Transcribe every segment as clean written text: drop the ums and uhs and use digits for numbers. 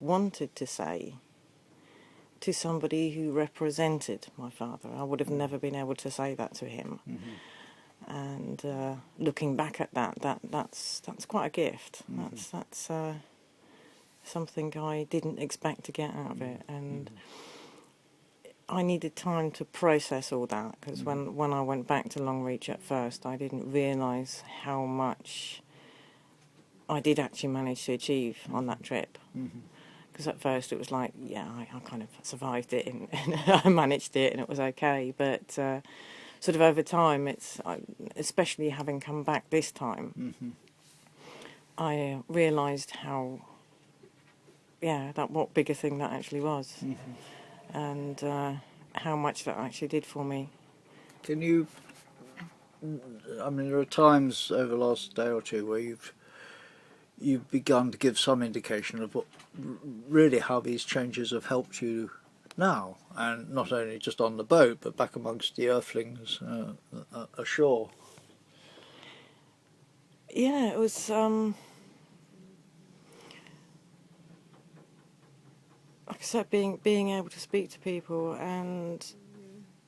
wanted to say to somebody who represented my father. I would have never been able to say that to him. And looking back at that's quite a gift. That's something I didn't expect to get out of it, and I needed time to process all that, because when I went back to Longreach at first, I didn't realise how much I did actually manage to achieve on that trip. Because at first it was like, yeah, I kind of survived it and I managed it and it was okay. But sort of over time, especially having come back this time, I realised what big a thing that actually was, and how much that actually did for me. Can you, I mean, there are times over the last day or two where you've begun to give some indication of what really how these changes have helped you now, and not only just on the boat but back amongst the earthlings ashore. Yeah, it was like I said, being able to speak to people and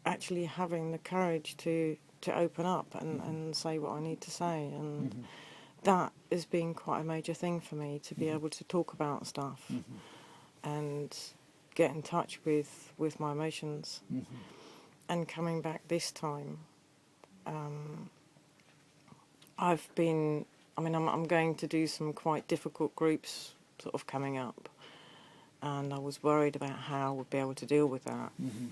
actually having the courage to open up and say what I need to say, and that has been quite a major thing for me, to be able to talk about stuff and get in touch with my emotions. And coming back this time, I'm going to do some quite difficult groups sort of coming up, and I was worried about how I would be able to deal with that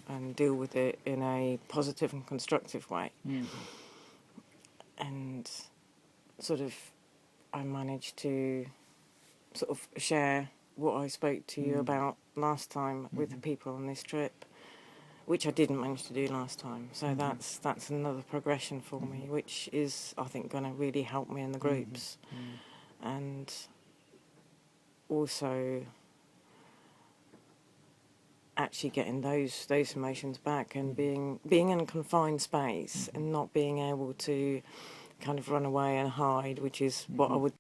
and deal with it in a positive and constructive way. And sort of I managed to sort of share what I spoke to you about last time with the people on this trip, which I didn't manage to do last time. So that's another progression for me, which is, I think, going to really help me in the groups. And also actually getting those emotions back, and being in a confined space and not being able to kind of run away and hide, which is what I would.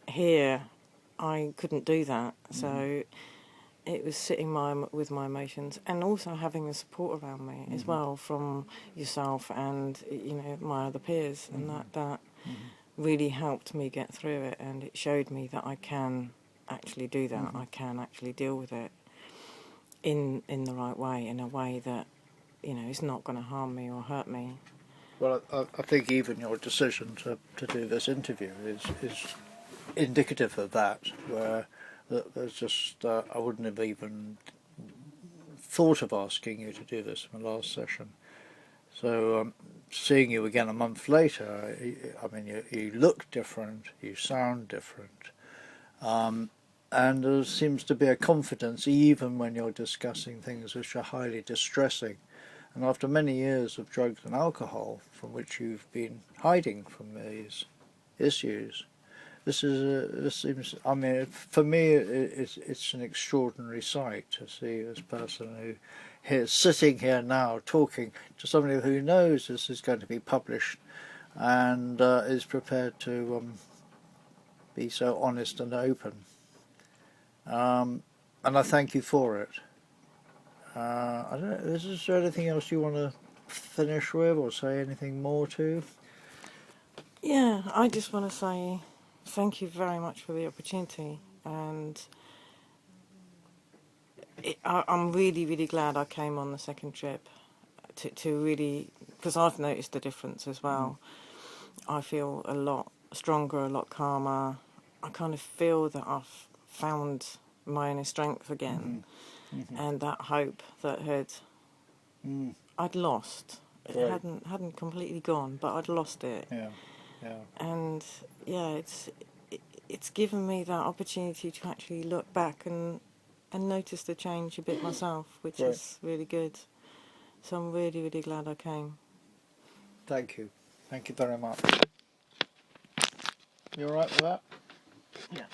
Here, I couldn't do that, so it was sitting with my emotions, and also having the support around me as well from yourself and my other peers, and that really helped me get through it, and it showed me that I can actually do that. I can actually deal with it in the right way, in a way that is not going to harm me or hurt me. Well, I think even your decision to do this interview is indicative of that, where there's just I wouldn't have even thought of asking you to do this in the last session. So seeing you again a month later, I mean, you look different, you sound different, and there seems to be a confidence even when you're discussing things which are highly distressing. And after many years of drugs and alcohol, from which you've been hiding from these issues, this seems, I mean, for me, it's an extraordinary sight to see this person who is sitting here now talking to somebody who knows this is going to be published, and is prepared to be so honest and open. And I thank you for it. I don't know, is there anything else you want to finish with, or say anything more to? Yeah, I just want to say thank you very much for the opportunity, and I'm really, really glad I came on the second trip to really, because I've noticed the difference as well. I feel a lot stronger, a lot calmer. I kind of feel that I've found my inner strength again, and that hope that I'd lost. It hadn't completely gone, but I'd lost it. Yeah. And yeah, it's given me that opportunity to actually look back and notice the change a bit myself, which is really good. So I'm really, really glad I came. Thank you. Thank you very much. You all right with that? Yeah.